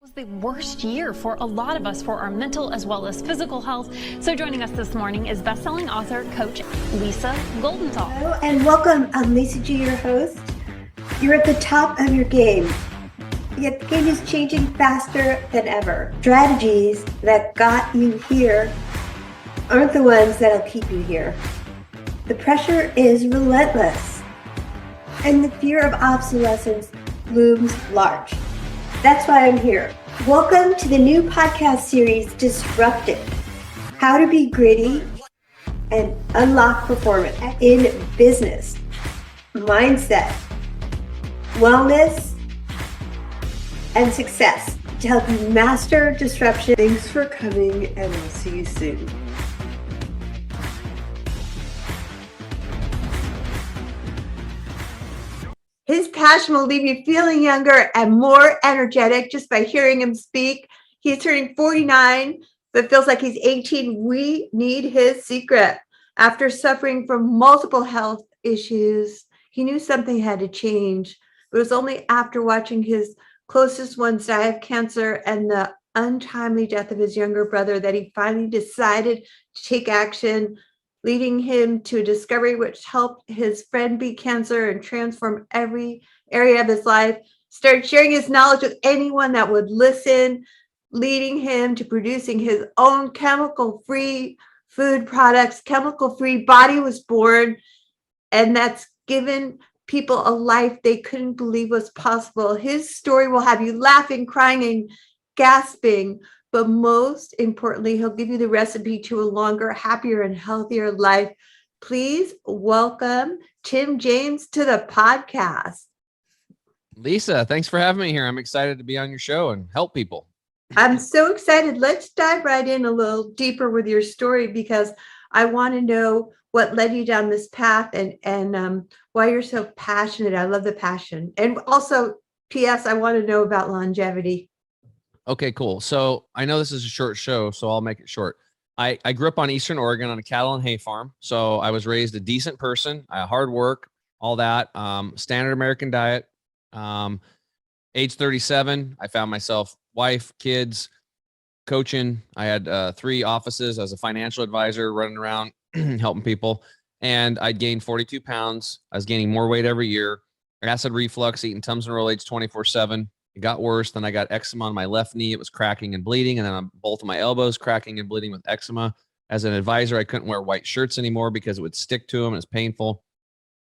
Was the worst year for a lot of us for our mental as well as physical health. So joining us this morning is best-selling author, coach Lisa Goldenthal. Hello and welcome. I'm Lisa G, your host. You're at the top of your game, yet the game is changing faster than ever. Strategies that got you here aren't the ones that'll keep you here. The pressure is relentless, and the fear of obsolescence looms large. That's why I'm here. Welcome to the new podcast series, Disrupted: How to Be Gritty and Unlock Performance in Business, Mindset, Wellness, and Success to help you master disruption. Thanks for coming, and I'll see you soon. His passion will leave you feeling younger and more energetic just by hearing him speak. He's turning 49, but feels like he's 18. We need his secret. After suffering from multiple health issues, he knew something had to change. It was only after watching his closest ones die of cancer and the untimely death of his younger brother that he finally decided to take action, leading him to a discovery which helped his friend beat cancer and transform every area of his life. Started sharing his knowledge with anyone that would listen, leading him to producing his own chemical-free food products. Chemical-free Body was born, and that's given people a life they couldn't believe was possible. His story will have you laughing, crying, and gasping. But most importantly, he'll give you the recipe to a longer, happier, and healthier life. Please welcome Tim James to the podcast. Lisa, thanks for having me here. I'm excited to be on your show and help people. I'm so excited. Let's dive right in a little deeper with your story, because I want to know what led you down this path and why you're so passionate. I love the passion. And also, P.S., I want to know about longevity. Okay, cool. So I know this is a short show, so I'll make it short. I grew up on Eastern Oregon on a cattle and hay farm. So I was raised a decent person, hard work, all that, standard American diet. Age 37, I found myself wife, kids, coaching. I had 3 offices as a financial advisor, running around helping people. And I'd gained 42 pounds. I was gaining more weight every year. Acid reflux, eating Tums and Rolaids 24/7. It got worse. Then I got eczema on my left knee. It was cracking and bleeding. And then on both of my elbows, cracking and bleeding with eczema. As an advisor, I couldn't wear white shirts anymore because it would stick to them. It's painful.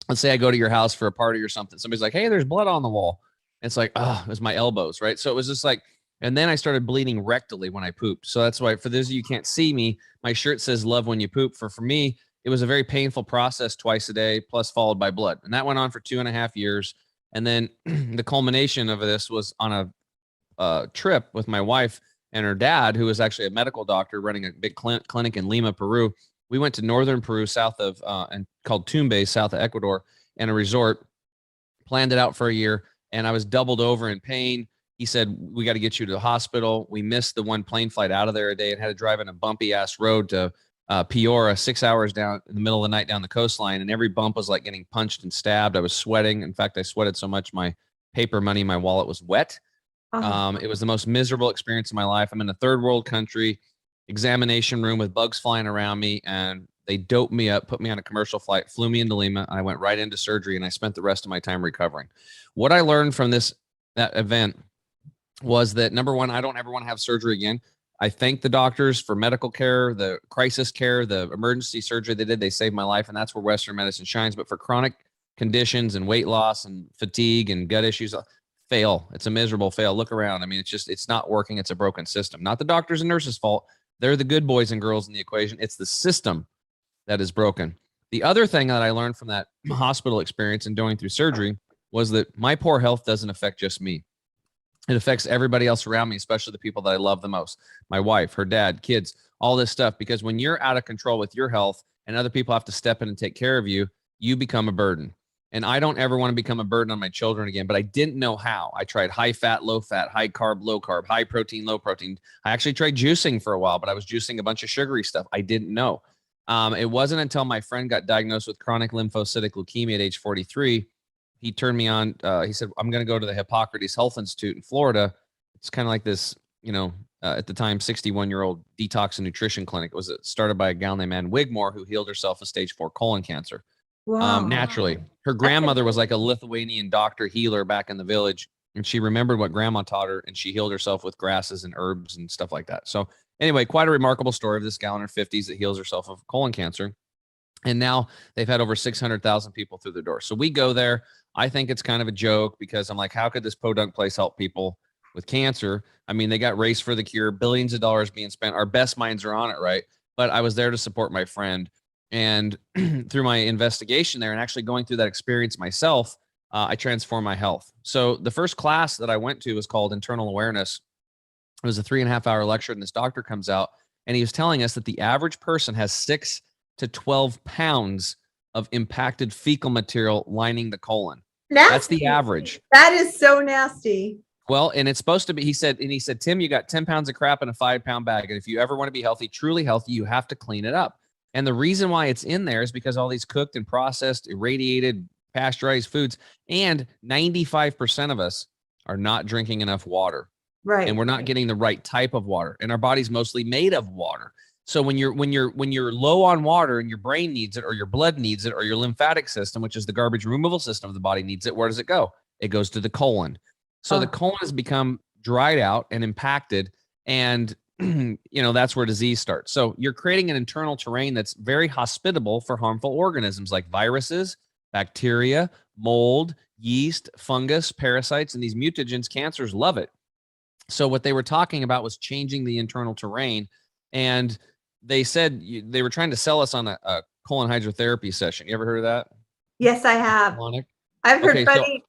Let's say I go to your house for a party or something. Somebody's like, hey, there's blood on the wall. It's like, oh, it was my elbows, right? So it was just like, and then I started bleeding rectally when I pooped. So that's why, for those of you who can't see me, my shirt says love when you poop. For me, it was a very painful process twice a day, plus followed by blood. And that went on for 2.5 years. And then the culmination of this was on a trip with my wife and her dad, who was actually a medical doctor running a big clinic in Lima, Peru. We went to northern Peru, south of and called Tumbes, south of Ecuador, and a resort. Planned it out for a year, and I was doubled over in pain. He said, we got to get you to the hospital. We missed the one plane flight out of there a day and had to drive in a bumpy ass road to Piora, 6 hours down in the middle of the night down the coastline. And every bump was like getting punched and stabbed. I was sweating. In fact, I sweated so much, my paper money, my wallet was wet. It was the most miserable experience of my life. I'm in a third world country, examination room with bugs flying around me. And they doped me up, put me on a commercial flight, flew me into Lima. And I went right into surgery, and I spent the rest of my time recovering. What I learned from that event was that, number one, I don't ever want to have surgery again. I thank the doctors for medical care, the crisis care, the emergency surgery they did. They saved my life, and that's where Western medicine shines. But for chronic conditions and weight loss and fatigue and gut issues, fail. It's a miserable fail. Look around. I mean, it's not working. It's a broken system. Not the doctors and nurses' fault. They're the good boys and girls in the equation. It's the system that is broken. The other thing that I learned from that hospital experience and going through surgery was that my poor health doesn't affect just me. It affects everybody else around me, especially the people that I love the most. My wife, her dad, kids, all this stuff. Because when you're out of control with your health and other people have to step in and take care of you, you become a burden. And I don't ever want to become a burden on my children again, but I didn't know how. I tried high fat, low fat, high carb, low carb, high protein, low protein. I actually tried juicing for a while, but I was juicing a bunch of sugary stuff. I didn't know. It wasn't until my friend got diagnosed with chronic lymphocytic leukemia at age 43. He turned me on. He said, I'm going to go to the Hippocrates Health Institute in Florida It's kind of like this, at the time, 61-year-old detox and nutrition clinic. It was started by a gal named Ann Wigmore, who healed herself of stage 4 colon cancer. Wow. Naturally. Her grandmother was like a Lithuanian doctor healer back in the village, and she remembered what grandma taught her, and she healed herself with grasses and herbs and stuff like that. So anyway, quite a remarkable story of this gal in her 50s that heals herself of colon cancer. And now they've had over 600,000 people through the door. So we go there. I think it's kind of a joke because I'm like, how could this podunk place help people with cancer? I mean, they got Race for the Cure, billions of dollars being spent. Our best minds are on it, right? But I was there to support my friend. And through my investigation there and actually going through that experience myself, I transformed my health. So the first class that I went to was called Internal Awareness. It was a 3.5-hour lecture, and this doctor comes out and he was telling us that the average person has 6 to 12 pounds of impacted fecal material lining the colon. Nasty. That's the average. That is so nasty. Well, and it's supposed to be, he said, Tim, you got 10 pounds of crap in a 5-pound bag. And if you ever want to be healthy, truly healthy, you have to clean it up. And the reason why it's in there is because all these cooked and processed, irradiated, pasteurized foods, and 95% of us are not drinking enough water. Right. And we're not getting the right type of water. And our body's mostly made of water. So when you're low on water and your brain needs it, or your blood needs it, or your lymphatic system, which is the garbage removal system of the body, needs it, where does it go? It goes to the colon. So the colon has become dried out and impacted, and that's where disease starts. So you're creating an internal terrain that's very hospitable for harmful organisms like viruses, bacteria, mold, yeast, fungus, parasites, and these mutagens. Cancers love it. So what they were talking about was changing the internal terrain, and they said they were trying to sell us on a colon hydrotherapy session. You ever heard of that? Yes, I have. Colonic? I've heard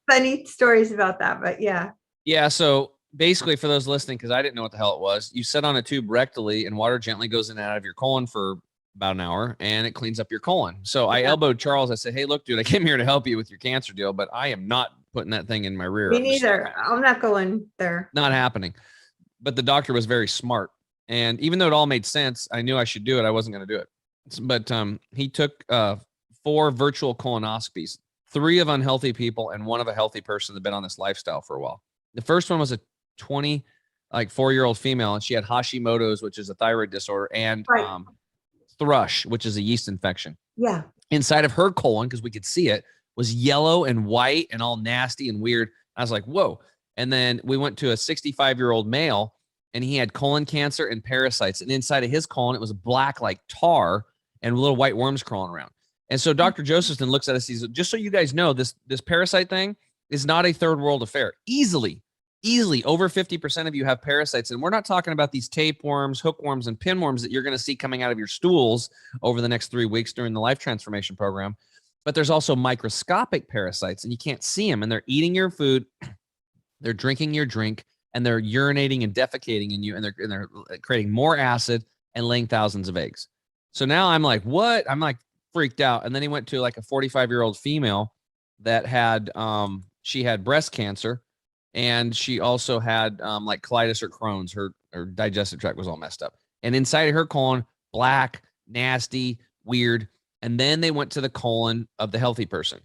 funny stories about that, but yeah. Yeah. So basically, for those listening, because I didn't know what the hell it was, you sit on a tube rectally and water gently goes in and out of your colon for about an hour, and it cleans up your colon. So I elbowed Charles. I said, hey, look, dude, I came here to help you with your cancer deal, but I am not putting that thing in my rear. Me neither. I'm not going there. Not happening. But the doctor was very smart. And even though it all made sense, I knew I should do it. I wasn't going to do it. But he took 4 virtual colonoscopies, 3 of unhealthy people and 1 of a healthy person that had been on this lifestyle for a while. The first one was a 4-year-old female, and she had Hashimoto's, which is a thyroid disorder, and thrush, which is a yeast infection. Yeah. Inside of her colon, because we could see it, was yellow and white and all nasty and weird. I was like, whoa. And then we went to a 65-year-old male, and he had colon cancer and parasites. And inside of his colon, it was black like tar and little white worms crawling around. And so Dr. Josephson looks at us. He's just so you guys know, this parasite thing is not a third world affair. Easily over 50% of you have parasites. And we're not talking about these tapeworms, hookworms, and pinworms that you're going to see coming out of your stools over the next 3 weeks during the Life Transformation Program. But there's also microscopic parasites, and you can't see them. And they're eating your food, they're drinking your drink, and they're urinating and defecating in you, and they're creating more acid and laying thousands of eggs. So now I'm like, what? I'm like freaked out. And then he went to like a 45-year-old female that had, she had breast cancer, and she also had like colitis or Crohn's. Her digestive tract was all messed up. And inside of her colon, black, nasty, weird. And then they went to the colon of the healthy person.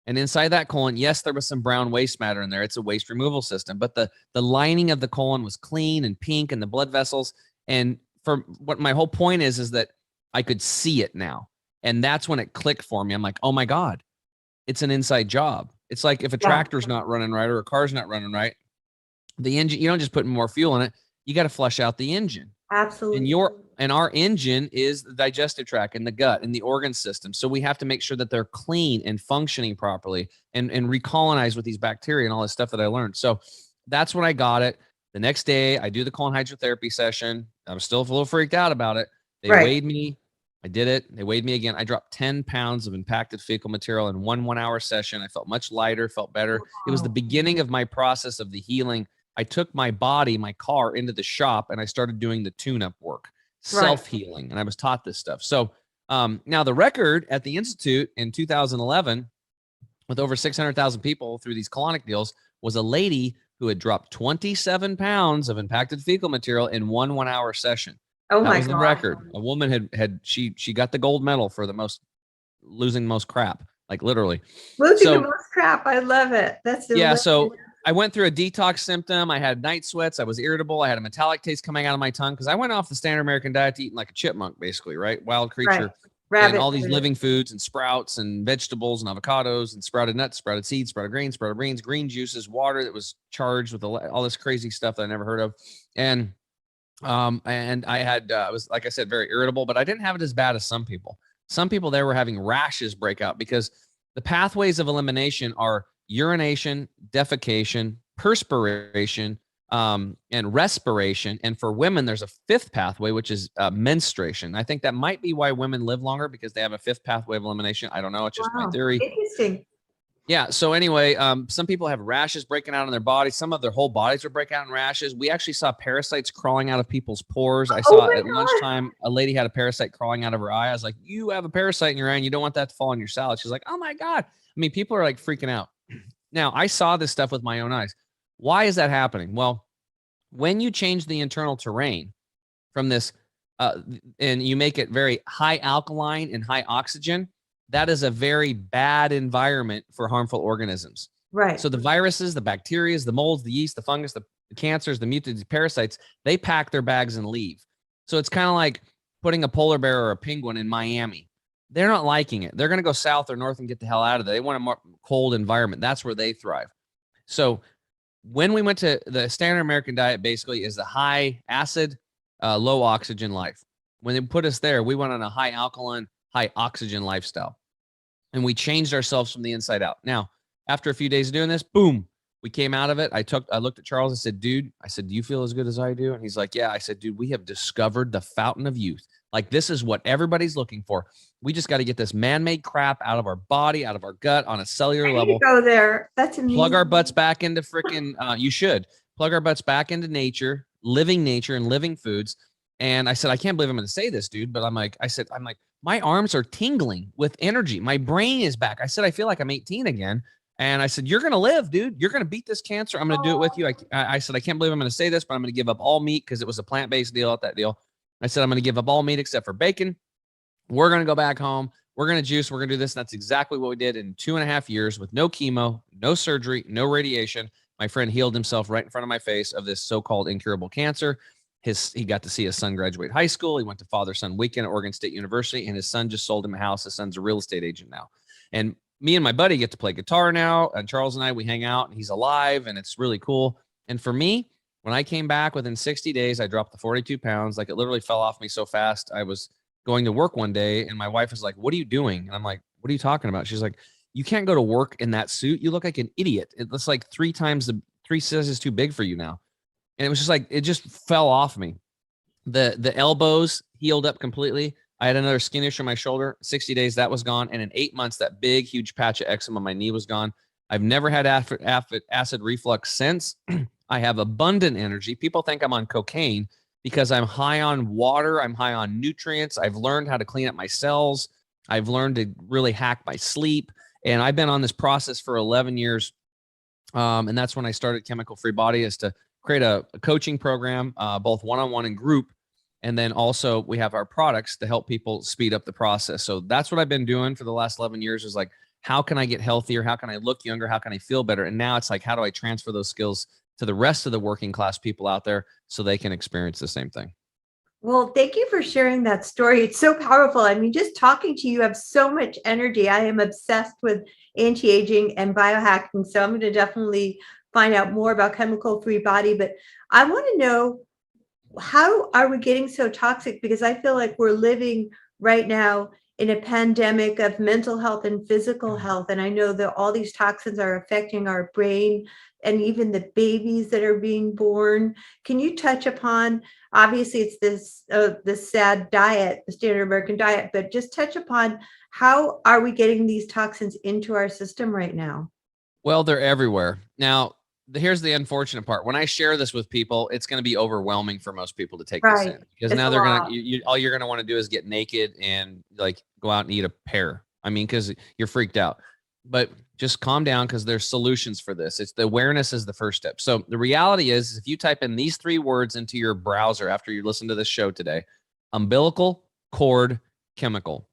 And inside that colon, yes, there was some brown waste matter in there. It's a waste removal system. But the lining of the colon was clean and pink, and the blood vessels. And for what my whole point is that I could see it now. And that's when it clicked for me. I'm like, oh my God, it's an inside job. It's like if a tractor's not running right or a car's not running right, the engine, you don't just put more fuel in it. You got to flush out the engine. Absolutely. And our engine is the digestive tract and the gut and the organ system. So we have to make sure that they're clean and functioning properly and recolonize with these bacteria and all this stuff that I learned. So that's when I got it. The next day I do the colon hydrotherapy session. I was still a little freaked out about it. They weighed me. I did it. They weighed me again. I dropped 10 pounds of impacted fecal material in 1 hour session. I felt much lighter, felt better. Wow. It was the beginning of my process of the healing. I took my body, my car, into the shop, and I started doing the tune-up work, self-healing, and I was taught this stuff. So now the record at the Institute in 2011, with over 600,000 people through these colonic deals, was a lady who had dropped 27 pounds of impacted fecal material in 1 hour session. Oh my God. That was the record. A woman she got the gold medal for losing most crap, like literally. Losing the most crap. I love it. That's so I went through a detox symptom. I had night sweats. I was irritable. I had a metallic taste coming out of my tongue because I went off the standard American diet to eating like a chipmunk, basically, right? Wild creature. Right. And Rabbit all these food. living foods and sprouts and vegetables and avocados and sprouted nuts, sprouted seeds, sprouted grains, sprouted beans, green juices, water that was charged with all this crazy stuff that I never heard of. And I had, I was, like I said, very irritable, but I didn't have it as bad as some people. Some people there were having rashes break out because the pathways of elimination are urination, defecation, perspiration, and respiration. And for women, there's a fifth pathway, which is menstruation. I think that might be why women live longer, because they have a fifth pathway of elimination. I don't know. It's just my theory. Interesting. Yeah. So anyway, some people have rashes breaking out on their bodies. Some of their whole bodies are breaking out in rashes. We actually saw parasites crawling out of people's pores. I saw at lunchtime, a lady had a parasite crawling out of her eye. I was like, you have a parasite in your eye and you don't want that to fall on your salad. She's like, oh my God. I mean, people are like freaking out. Now, I saw this stuff with my own eyes. Why is that happening? Well, when you change the internal terrain from this, and you make it very high alkaline and high oxygen, that is a very bad environment for harmful organisms. Right. So the viruses, the bacteria, the molds, the yeast, the fungus, the cancers, the mutated parasites, they pack their bags and leave. So it's kind of like putting a polar bear or a penguin in Miami. They're not liking it. They're going to go south or north and get the hell out of there. They want a more cold environment. That's where they thrive. So when we went to the standard American diet, basically is the high acid, low oxygen life. When they put us there, we went on a high alkaline, high oxygen lifestyle, and we changed ourselves from the inside out. Now, after a few days of doing this, boom, we came out of it. I looked at Charles and said, dude, do you feel as good as I do? And he's like, yeah. I said, dude, we have discovered the fountain of youth. Like, this is what everybody's looking for. We just got to get this man-made crap out of our body, out of our gut on a cellular level. Go there. That's amazing. Plug our butts back into freaking, you should plug our butts back into nature and living foods. And I said, I can't believe I'm going to say this, dude. But I'm like, my arms are tingling with energy. My brain is back. I said, I feel like I'm 18 again. And I said, you're going to live, dude. You're going to beat this cancer. I'm going to do it with you. I said, I can't believe I'm going to say this, but I'm going to give up all meat because it was a plant-based deal at that deal. I said, I'm going to give up all meat except for bacon. We're going to go back home. We're going to juice. We're going to do this. And that's exactly what we did in 2.5 years with no chemo, no surgery, no radiation. My friend healed himself right in front of my face of this so-called incurable cancer. He got to see his son graduate high school. He went to father-son weekend at Oregon State University, and his son just sold him a house. His son's a real estate agent now. And me and my buddy get to play guitar now. And Charles and I, we hang out, and he's alive, and it's really cool. And for me, when I came back within 60 days, I dropped the 42 pounds. Like, it literally fell off me so fast. I was going to work one day, and my wife was like, what are you doing? And I'm like, what are you talking about? She's like, you can't go to work in that suit. You look like an idiot. It's like 3 sizes too big for you now. And it was just like, it just fell off me. The elbows healed up completely. I had another skin issue on my shoulder. 60 days, that was gone. And in 8 months, that big, huge patch of eczema on my knee was gone. I've never had acid reflux since. I have abundant energy. People think I'm on cocaine because I'm high on water. I'm high on nutrients. I've learned how to clean up my cells. I've learned to really hack my sleep. And I've been on this process for 11 years. And that's when I started Chemical Free Body, is to create a coaching program, both one-on-one and group. And then also we have our products to help people speed up the process. So that's what I've been doing for the last 11 years, is like, how can I get healthier? How can I look younger? How can I feel better? And now it's like, how do I transfer those skills to the rest of the working class people out there so they can experience the same thing? Well, thank you for sharing that story. It's so powerful. I mean, just talking to you, have so much energy. I am obsessed with anti-aging and biohacking. So I'm going to definitely find out more about Chemical Free Body. But I want to know, how are we getting so toxic? Because I feel like we're living right now in a pandemic of mental health and physical health. And I know that all these toxins are affecting our brain and even the babies that are being born. Can you touch upon, obviously it's this sad diet, the standard American diet, but just touch upon, how are we getting these toxins into our system right now? Well, they're everywhere. Now, here's the unfortunate part. When I share this with people, it's going to be overwhelming for most people to take this in, because now they're going to, all you're going to want to do is get naked and like go out and eat a pear. I mean, because you're freaked out. But just calm down, because there's solutions for this. It's the awareness is the first step. So the reality is, if you type in these 3 words into your browser after you listen to this show today: umbilical cord chemical,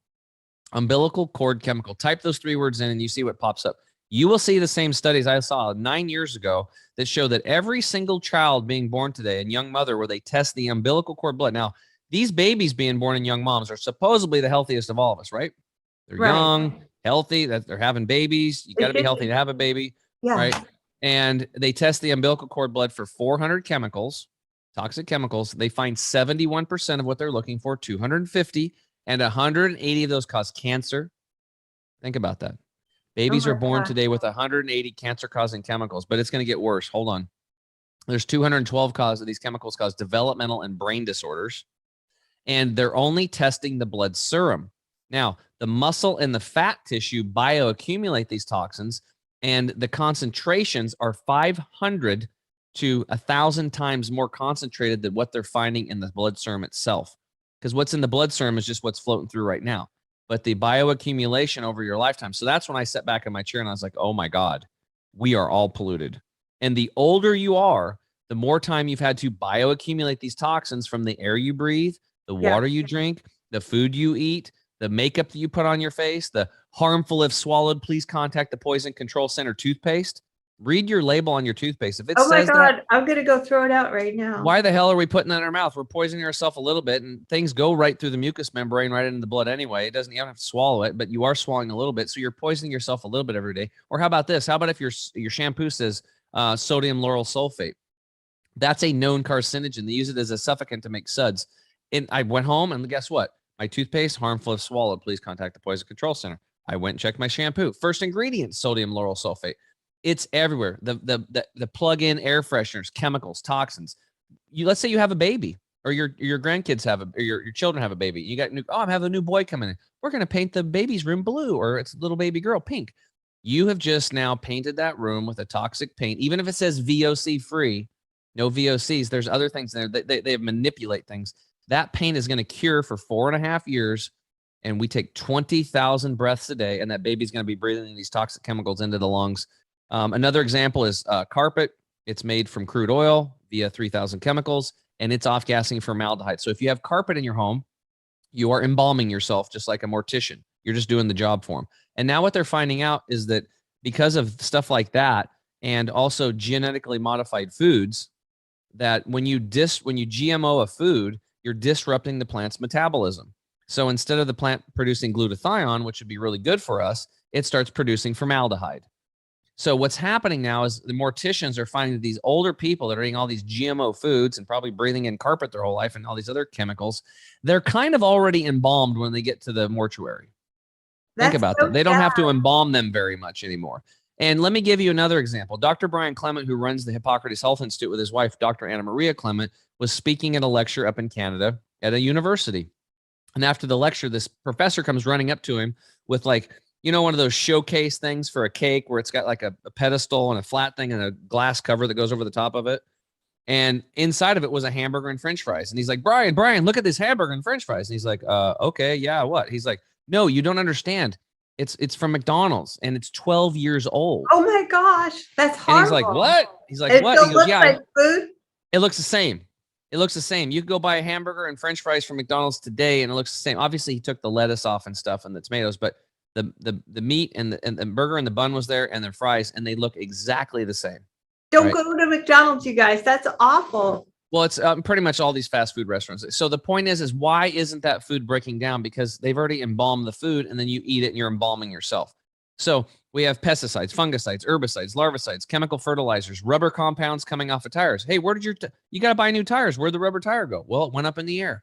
umbilical cord chemical, type those 3 words in and you see what pops up. You will see the same studies I saw 9 years ago that show that every single child being born today and young mother where they test the umbilical cord blood. Now, these babies being born in young moms are supposedly the healthiest of all of us, right? They're Right. young, healthy, that they're having babies. You got to be healthy to have a baby, Yeah. right? And they test the umbilical cord blood for 400 chemicals, toxic chemicals. They find 71% of what they're looking for, 250, and 180 of those cause cancer. Think about that. Babies are born today with 180 cancer-causing chemicals, but it's going to get worse. Hold on. There's 212 causes of these chemicals cause developmental and brain disorders, and they're only testing the blood serum. Now, the muscle and the fat tissue bioaccumulate these toxins, and the concentrations are 500 to 1,000 times more concentrated than what they're finding in the blood serum itself. Because what's in the blood serum is just what's floating through right now. But the bioaccumulation over your lifetime. So that's when I sat back in my chair and I was like, oh my God, we are all polluted. And the older you are, the more time you've had to bioaccumulate these toxins from the air you breathe, the water you drink, the food you eat, the makeup that you put on your face, the harmful if swallowed, please contact the Poison Control Center toothpaste. Read your label on your toothpaste. If it says that, I'm going to go throw it out right now. why the hell are we putting that in our mouth? We're poisoning ourselves a little bit, and things go right through the mucous membrane, right into the blood anyway. It doesn't, you don't have to swallow it, but you are swallowing a little bit. So you're poisoning yourself a little bit every day. Or how about this? How about if your shampoo says sodium lauryl sulfate? That's a known carcinogen. They use it as a suffocant to make suds. And I went home and guess what? My toothpaste, harmful if swallowed. Please contact the Poison Control Center. I went and checked my shampoo. First ingredient, sodium lauryl sulfate. It's everywhere. The plug-in air fresheners, chemicals, toxins. Let's say you have a baby, or your grandkids have or your children have a baby. You got I'm having a new boy coming in. We're going to paint the baby's room blue, or it's a little baby girl pink. You have just now painted that room with a toxic paint, even if it says VOC free, no VOCs. There's other things there. They manipulate things. That paint is going to cure for 4.5 years, and we take 20,000 breaths a day, and that baby's going to be breathing these toxic chemicals into the lungs. Another example is carpet. It's made from crude oil via 3,000 chemicals, and it's off-gassing formaldehyde. So if you have carpet in your home, you are embalming yourself just like a mortician. You're just doing the job for them. And now what they're finding out is that because of stuff like that, and also genetically modified foods, that when you GMO a food, you're disrupting the plant's metabolism. So instead of the plant producing glutathione, which would be really good for us, it starts producing formaldehyde. So what's happening now is the morticians are finding that these older people that are eating all these GMO foods and probably breathing in carpet their whole life and all these other chemicals, they're kind of already embalmed when they get to the mortuary. Think about that. They don't have to embalm them very much anymore. And let me give you another example. Dr. Brian Clement, who runs the Hippocrates Health Institute with his wife, Dr. Anna Maria Clement, was speaking at a lecture up in Canada at a university. And after the lecture, this professor comes running up to him with one of those showcase things for a cake where it's got like a pedestal and a flat thing and a glass cover that goes over the top of it. And inside of it was a hamburger and French fries. And he's like, Brian, look at this hamburger and French fries. And he's like, okay, yeah, what? He's like, no, you don't understand. It's from McDonald's and it's 12 years old. Oh my gosh, that's horrible. And he's like, what? He's like, what? He goes, yeah, like food? It looks the same. It looks the same. You could go buy a hamburger and French fries from McDonald's today and it looks the same. Obviously, he took the lettuce off and stuff and the tomatoes, but the meat and the burger and the bun was there and the fries, and they look exactly the same. Don't go to McDonald's, you guys. That's awful. Well, it's pretty much all these fast food restaurants. So the point is why isn't that food breaking down? Because they've already embalmed the food and then you eat it and you're embalming yourself. So we have pesticides, fungicides, herbicides, larvicides, chemical fertilizers, rubber compounds coming off of tires. Hey, where did you got to buy new tires? Where'd the rubber tire go? Well, it went up in the air.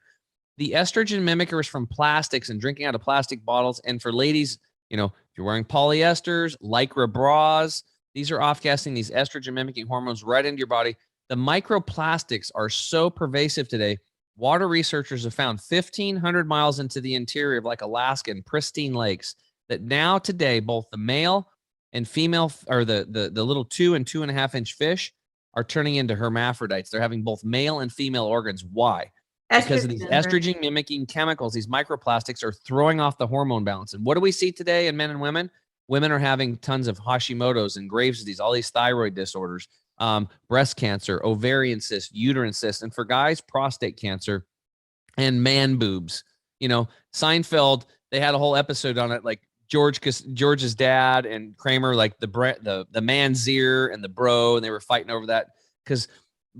The estrogen mimickers from plastics and drinking out of plastic bottles. And for ladies, if you're wearing polyesters, Lycra bras, these are off-gassing these estrogen mimicking hormones right into your body. The microplastics are so pervasive today. Water researchers have found 1,500 miles into the interior of like Alaska and pristine lakes that now today, both the male and female, or the little 2 and 2.5 inch fish are turning into hermaphrodites. They're having both male and female organs. Why? Because of these estrogen mimicking chemicals, these microplastics are throwing off the hormone balance. And what do we see today in men and women? Women are having tons of Hashimoto's and Graves' disease, all these thyroid disorders, breast cancer, ovarian cyst, uterine cyst, and for guys, prostate cancer and man boobs. Seinfeld, they had a whole episode on it, like George's dad and Kramer, like the man's ear and the bro, and they were fighting over that because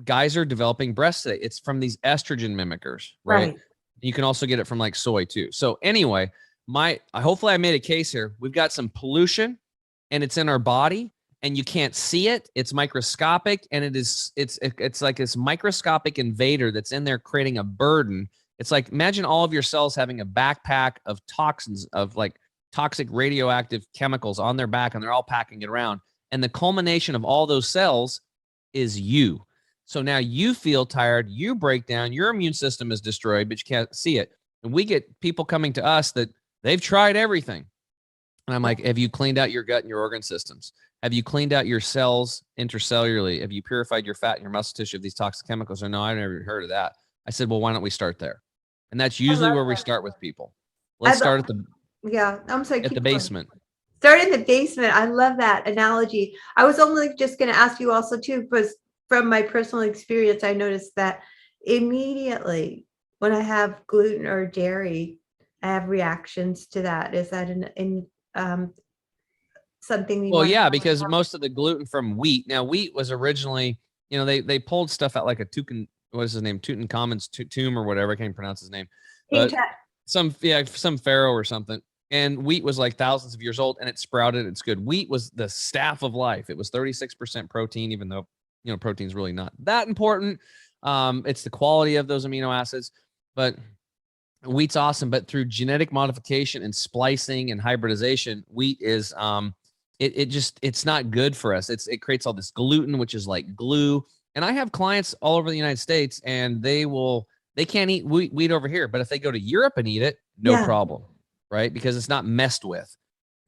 guys are developing breasts today. It's from these estrogen mimickers, right? You can also get it from like soy too. So anyway, hopefully I made a case here. We've got some pollution and it's in our body and you can't see it. It's microscopic and it's like this microscopic invader that's in there creating a burden. It's like, imagine all of your cells having a backpack of toxins, of like toxic radioactive chemicals on their back, and they're all packing it around. And the culmination of all those cells is you. So now you feel tired, you break down, your immune system is destroyed, but you can't see it. And we get people coming to us that they've tried everything. And I'm like, have you cleaned out your gut and your organ systems? Have you cleaned out your cells intercellularly? Have you purified your fat and your muscle tissue of these toxic chemicals? Or no, I've never heard of that. I said, well, why don't we start there? And that's usually where we start with people. Let's start at the basement. Start in the basement. I love that analogy. I was only just going to ask you also too, because from my personal experience, I noticed that immediately when I have gluten or dairy, I have reactions to that. Is that something? Well, yeah, because most of the gluten from wheat. Now, wheat was originally, they pulled stuff out like a what is his name? Tutankhamun's tomb or whatever. I can't even pronounce his name. But some pharaoh or something. And wheat was like thousands of years old and it sprouted. It's good. Wheat was the staff of life. It was 36% protein, even though protein is really not that important. It's the quality of those amino acids, but wheat's awesome. But through genetic modification and splicing and hybridization, wheat is, it's not good for us. It creates all this gluten, which is like glue. And I have clients all over the United States and they can't eat wheat over here, but if they go to Europe and eat it, no problem, right? Because it's not messed with.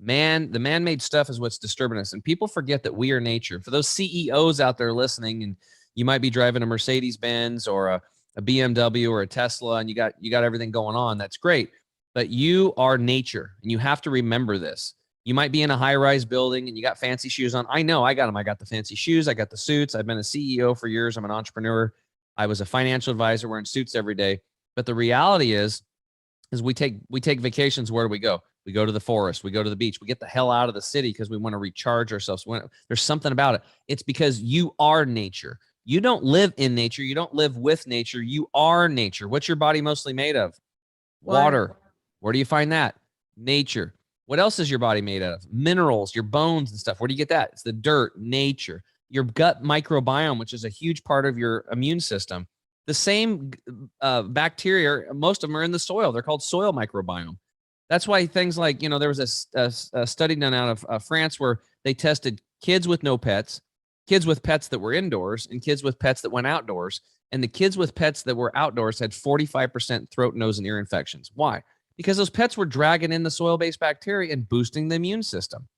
The man-made stuff is what's disturbing us. And people forget that we are nature. For those CEOs out there listening, and you might be driving a Mercedes-Benz or a BMW or a Tesla, and you got everything going on. That's great. But you are nature, and you have to remember this. You might be in a high-rise building, and you got fancy shoes on. I know I got them. I got the fancy shoes. I got the suits. I've been a CEO for years. I'm an entrepreneur. I was a financial advisor wearing suits every day. But the reality is we take vacations. Where do we go? We go to the forest. We go to the beach. We get the hell out of the city because we want to recharge ourselves. There's something about it. It's because you are nature. You don't live in nature. You don't live with nature. You are nature. What's your body mostly made of? Water. Where do you find that? Nature. What else is your body made out of? Minerals, your bones and stuff. Where do you get that? It's the dirt, nature. Your gut microbiome, which is a huge part of your immune system. The same bacteria, most of them are in the soil. They're called soil microbiome. That's why things like, there was a study done out of France where they tested kids with no pets, kids with pets that were indoors, and kids with pets that went outdoors. And the kids with pets that were outdoors had 45% throat, nose, and ear infections. Why? Because those pets were dragging in the soil-based bacteria and boosting the immune system,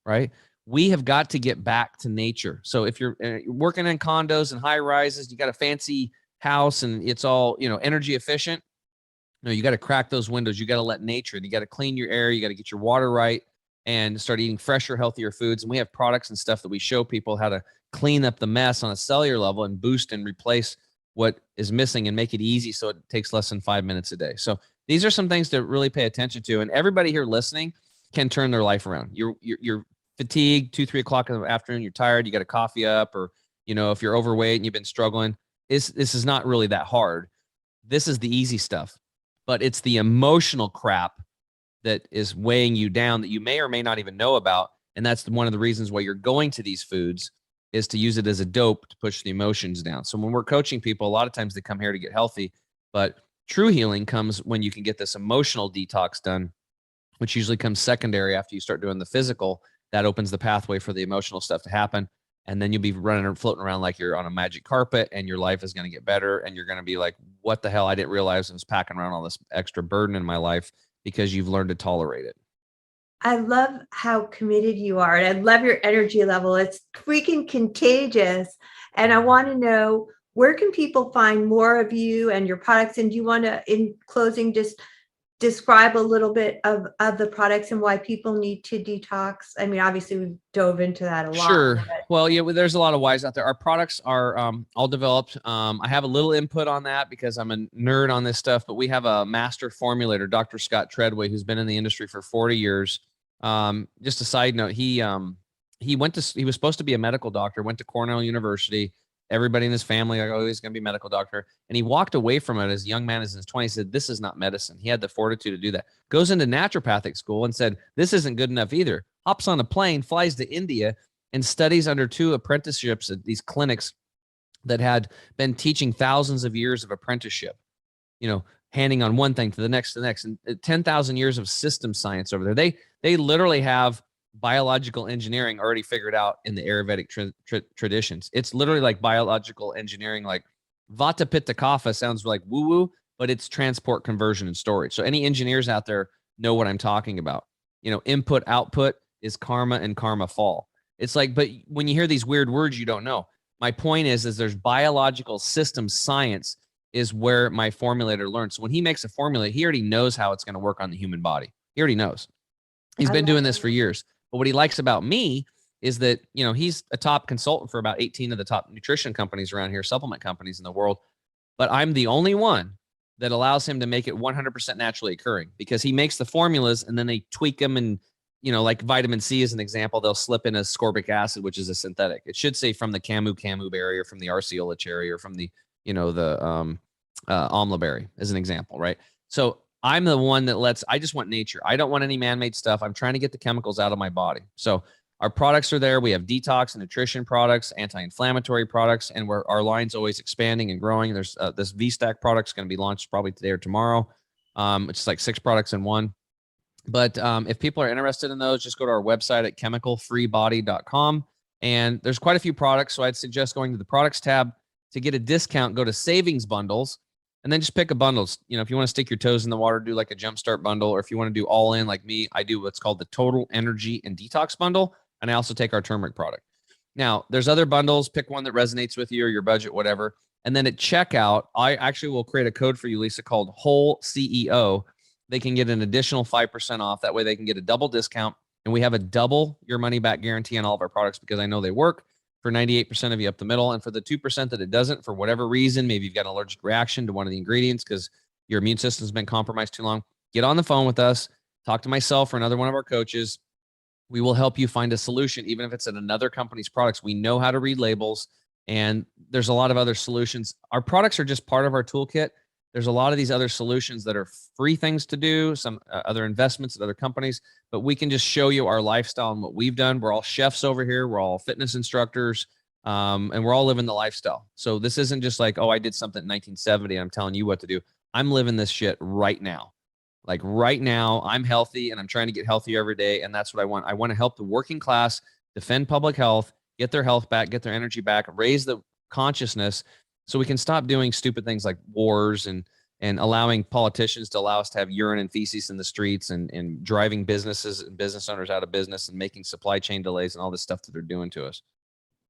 right? We have got to get back to nature. So if you're working in condos and high rises, you got a fancy house and it's all, energy efficient. No, you got to crack those windows. You got to let nature, you got to clean your air. You got to get your water right and start eating fresher, healthier foods. And we have products and stuff that we show people how to clean up the mess on a cellular level and boost and replace what is missing and make it easy so it takes less than 5 minutes a day. So these are some things to really pay attention to. And everybody here listening can turn their life around. You're fatigued, 2-3 o'clock in the afternoon, you're tired, you got a coffee up, or, if you're overweight and you've been struggling, this is not really that hard. This is the easy stuff, but it's the emotional crap that is weighing you down that you may or may not even know about. And that's one of the reasons why you're going to these foods, is to use it as a dope to push the emotions down. So when we're coaching people, a lot of times they come here to get healthy, but true healing comes when you can get this emotional detox done, which usually comes secondary after you start doing the physical. That opens the pathway for the emotional stuff to happen. And then you'll be running or floating around like you're on a magic carpet, and your life is going to get better. And you're going to be like, what the hell? I didn't realize I was packing around all this extra burden in my life, because you've learned to tolerate it. I love how committed you are. And I love your energy level. It's freaking contagious. And I want to know, where can people find more of you and your products? And do you want to, in closing, just describe a little bit of the products and why people need to detox? I mean, obviously we've dove into that a lot. Sure. Well, yeah, there's a lot of whys out there. Our products are all developed. I have a little input on that because I'm a nerd on this stuff, but we have a master formulator, Dr. Scott Treadway, who's been in the industry for 40 years. Just a side note, he was supposed to be a medical doctor, went to Cornell University. Everybody in his family, like, oh, he's going to be a medical doctor. And he walked away from it as a young man, as in his 20s, said, this is not medicine. He had the fortitude to do that. Goes into naturopathic school and said, this isn't good enough either. Hops on a plane, flies to India, and studies under 2 apprenticeships at these clinics that had been teaching thousands of years of apprenticeship, handing on one thing to the next, and 10,000 years of system science over there. They literally have biological engineering already figured out in the Ayurvedic traditions. It's literally like biological engineering, like Vata Pitta Kapha sounds like woo-woo, but it's transport, conversion, and storage. So any engineers out there know what I'm talking about. Input, output is karma and karma fall. It's like, but when you hear these weird words, you don't know. My point is there's biological system science is where my formulator learns. So when he makes a formula, he already knows how it's going to work on the human body. He already knows. He's been doing this for years. But what he likes about me is that, he's a top consultant for about 18 of the top nutrition companies around here, supplement companies in the world. But I'm the only one that allows him to make it 100% naturally occurring, because he makes the formulas and then they tweak them. And, like vitamin C as an example, they'll slip in ascorbic acid, which is a synthetic. It should say from the camu berry, or from the arceola cherry, or from the, amla berry as an example, right? So I'm the one that I just want nature. I don't want any man-made stuff. I'm trying to get the chemicals out of my body. So our products are there. We have detox and nutrition products, anti-inflammatory products, and our line's always expanding and growing. There's this V-Stack product's going to be launched probably today or tomorrow. It's like 6 products in one. But if people are interested in those, just go to our website at chemicalfreebody.com. And there's quite a few products. So I'd suggest going to the products tab. To get a discount, go to savings bundles, and then just pick a bundle. If you want to stick your toes in the water, do like a jumpstart bundle, or if you want to do all in like me, I do what's called the total energy and detox bundle. And I also take our turmeric product. Now, there's other bundles. Pick one that resonates with you or your budget, whatever. And then at checkout, I actually will create a code for you, Lisa, called Whole CEO. They can get an additional 5% off. That way they can get a double discount. And we have a double your money back guarantee on all of our products, because I know they work for 98% of you up the middle. And for the 2% that it doesn't, for whatever reason, maybe you've got an allergic reaction to one of the ingredients because your immune system's been compromised too long, get on the phone with us, talk to myself or another one of our coaches. We will help you find a solution, even if it's in another company's products. We know how to read labels, and there's a lot of other solutions. Our products are just part of our toolkit. There's a lot of these other solutions that are free things to do, some other investments at other companies, but we can just show you our lifestyle and what we've done. We're all chefs over here. We're all fitness instructors, and we're all living the lifestyle. So this isn't just like, oh, I did something in 1970 and I'm telling you what to do. I'm living this shit right now. Like right now, I'm healthy and I'm trying to get healthier every day. And that's what I want. I want to help the working class defend public health, get their health back, get their energy back, raise the consciousness, so we can stop doing stupid things like wars and allowing politicians to allow us to have urine and feces in the streets, and driving businesses and business owners out of business, and making supply chain delays and all this stuff that they're doing to us.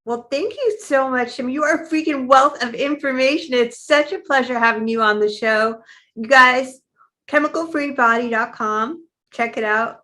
Well, thank you so much, Tim. You are a freaking wealth of information. It's such a pleasure having you on the show. You guys, chemicalfreebody.com. Check it out.